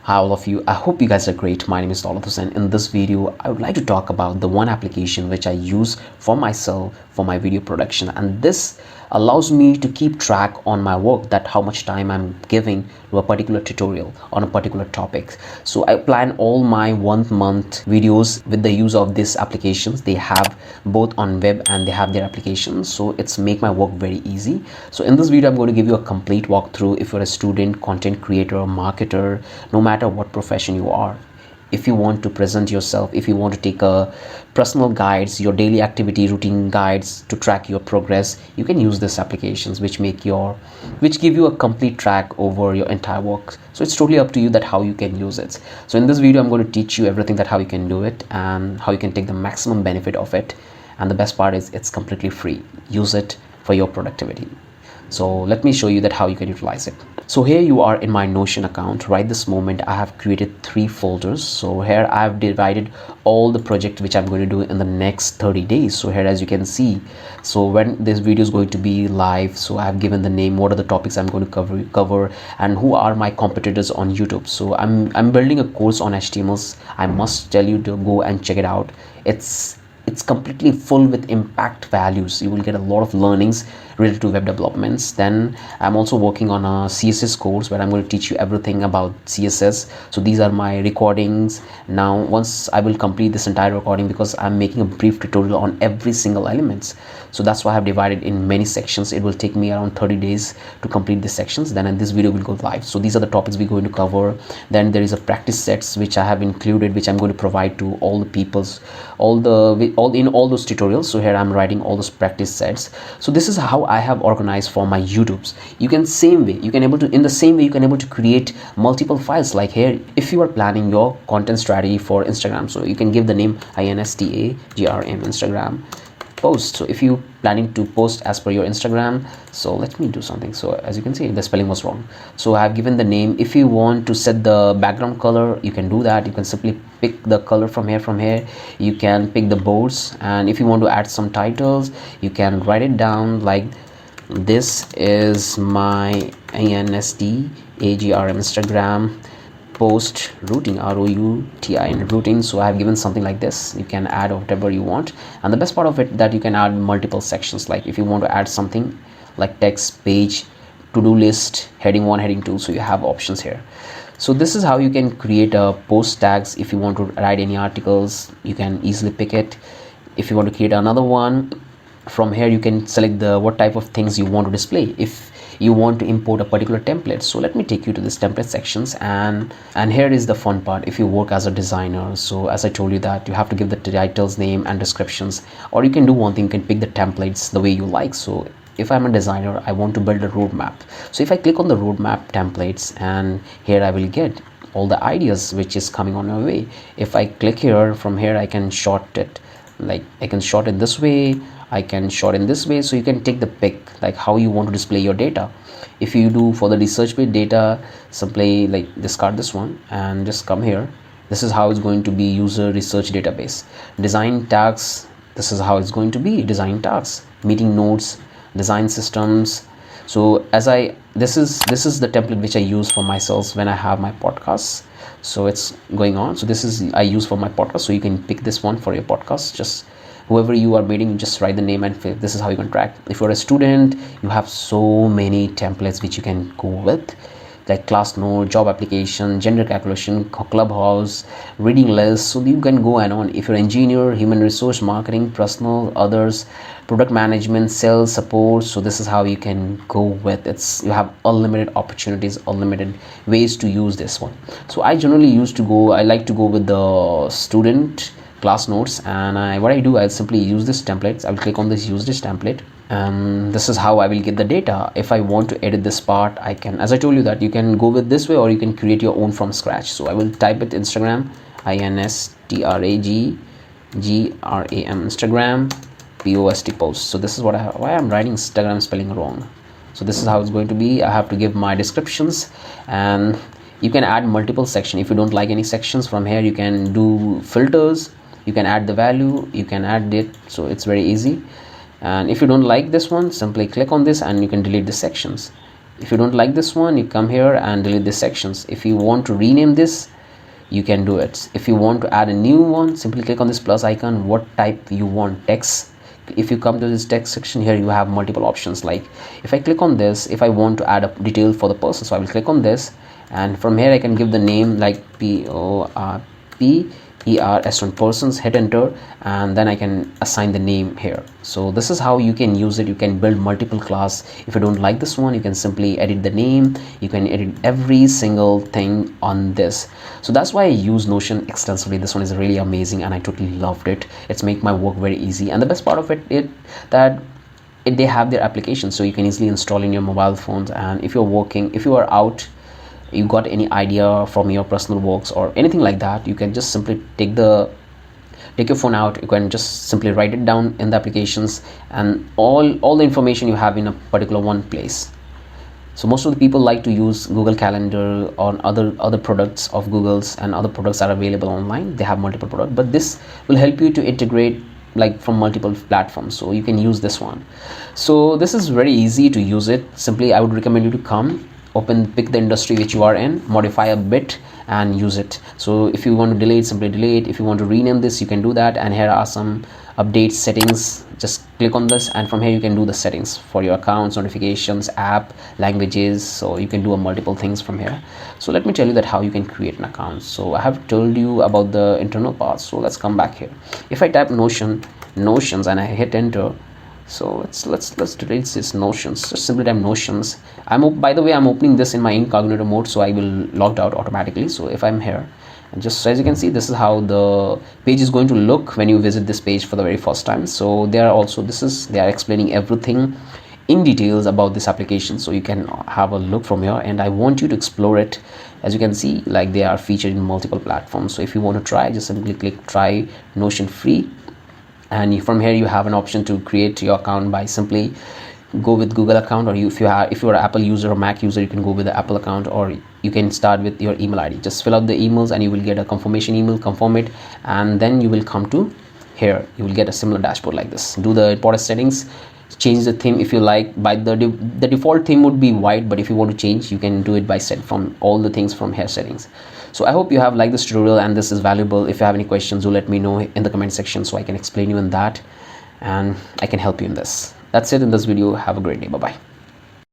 Hi all of you, I hope you guys are great. My name is Daulat Hussain. In this video, I would like to talk about the one application which I use for myself for my video production, and this allows me to keep track on my work, that how much time I'm giving to a particular tutorial on a particular topic. So I plan all my 1 month videos with the use of these applications. They have both on web and they have their applications, so it's make my work very easy. So in this video, I'm going to give you a complete walkthrough. If you're a student, content creator, marketer, no matter what profession you are, if you want to present yourself, if you want to take a personal guides, your daily activity routine guides to track your progress, you can use these applications which give you a complete track over your entire work. So it's totally up to you that how you can use it. So in this video, I'm going to teach you everything that how you can do it and how you can take the maximum benefit of it. And the best part is it's completely free. Use it for your productivity. So let me show you that how you can utilize it. So here you are in my Notion account. Right this moment, I have created 3 folders. So here I have divided all the project which I'm going to do in the next 30 days. So here, as you can see, so when this video is going to be live, so I have given the name, what are the topics I'm going to cover, and who are my competitors on YouTube. So I'm building a course on HTMLs. I must tell you to go and check it out. It's completely full with impact values. You will get a lot of learnings related to web developments. Then I'm also working on a CSS course where I'm going to teach you everything about CSS. So these are my recordings. Now once I will complete this entire recording, because I'm making a brief tutorial on every single elements, so that's why I have divided in many sections. It will take me around 30 days to complete these sections. Then this video will go live. So these are the topics we're going to cover. Then there is a practice sets which I have included, which I'm going to provide to all the people's all those tutorials. So here I'm writing all those practice sets. So this is how I have organized for my YouTubes. You can in the same way you can able to create multiple files. Like here, if you are planning your content strategy for Instagram, so you can give the name INSTAGRM Instagram post. So if you planning to post as per your Instagram, so let me do something. So as you can see, the spelling was wrong. So I have given the name. If you want to set the background color, you can do that. You can simply pick the color from here. You can pick the boards, and if you want to add some titles, you can write it down like this is my INSTAGRM Instagram post routing, ROUTIN routing. So I have given something like this. You can add whatever you want, and the best part of it that you can add multiple sections. Like if you want to add something like text, page, to-do list, heading 1, heading 2, so you have options here. So this is how you can create a post tags. If you want to write any articles, you can easily pick it. If you want to create another one, from here you can select the what type of things you want to display. If you want to import a particular template, so let me take you to this template sections, and here is the fun part. If you work as a designer, so as I told you that you have to give the titles, name and descriptions, or you can do one thing, you can pick the templates the way you like. So if I'm a designer, I want to build a roadmap. So if I click on the roadmap templates, and here I will get all the ideas which is coming on my way. If I click here, from here I can short it, like I can short it this way, I can short in this way. So you can take the pick like how you want to display your data. If you do for the research based data, simply like discard this one and just come here. This is how it's going to be user research database. Design tags, this is how it's going to be design tags. Meeting notes, design systems. So this is the template which I use for myself when I have my podcasts. So it's going on. So this is I use for my podcast. So you can pick this one for your podcast. Just whoever you are meeting, just write the name, and this is how you can track. If you're a student, you have so many templates which you can go with, like class note, job application, gender calculation, clubhouse, reading list. So you can go and on. If you're an engineer, human resource, marketing, personal, others, product management, sales, support, so this is how you can go with it. You have unlimited opportunities, unlimited ways to use this one. So I generally I like to go with the student class notes, and what I do, I'll simply use this template. I will click on this use this template, and this is how I will get the data. If I want to edit this part, I can, as I told you that you can go with this way, or you can create your own from scratch. So I will type it Instagram, INSTAGRM Instagram post. So this is why I'm writing Instagram spelling wrong. So this is how it's going to be. I have to give my descriptions, and you can add multiple sections. If you don't like any sections, from here you can do filters, you can add the value, you can add it. So it's very easy. And if you don't like this one, simply click on this and you can delete the sections. If you don't like this one, you come here and delete these sections. If you want to rename this, you can do it. If you want to add a new one, simply click on this plus icon, what type you want text. If you come to this text section here, you have multiple options. Like if I click on this, if I want to add a detail for the person, so I will click on this, and from here I can give the name like PER persons, hit enter, and then I can assign the name here. So this is how you can use it. You can build multiple class. If you don't like this one, you can simply edit the name. You can edit every single thing on this. So that's why I use Notion extensively. This one is really amazing and I totally loved it. It's make my work very easy, and the best part of it they have their application, so you can easily install in your mobile phones. And if you're working, if you are out, you got any idea from your personal works or anything like that, you can just simply take your phone out. You can just simply write it down in the applications, and all the information you have in a particular one place. So most of the people like to use Google Calendar or other products of Google's, and other products are available online. They have multiple products, but this will help you to integrate like from multiple platforms, so you can use this one. So this is very easy to use it. Simply I would recommend you to come, pick the industry which you are in, modify a bit and use it. So if you want to delete, simply delete. If you want to rename this, you can do that. And here are some update settings. Just click on this, and from here you can do the settings for your accounts, notifications, app, languages. So you can do multiple things from here. So let me tell you that how you can create an account. So I have told you about the internal part, so let's come back here. If I type Notions and I hit enter, so let's delete this Notions. Just simply type Notions. By the way, I'm opening this in my incognito mode, so I will logged out automatically. So if I'm here, and just as you can see, this is how the page is going to look when you visit this page for the very first time. So they are explaining everything in details about this application, so you can have a look from here, and I want you to explore it. As you can see, like they are featured in multiple platforms. So if you want to try, just simply click try Notion free, and from here you have an option to create your account by simply go with Google account, or if you are an Apple user or Mac user, you can go with the Apple account, or you can start with your email ID. Just fill out the emails and you will get a confirmation email, confirm it, and then you will come to here. You will get a similar dashboard like this. Do the important settings, change the theme if you like. By the default theme would be white, but if you want to change, you can do it by set from all the things from here settings. So I hope you have liked this tutorial and this is valuable. If you have any questions, do let me know in the comment section so I can explain you in that, and I can help you in this. That's it in this video. Have a great day. Bye bye.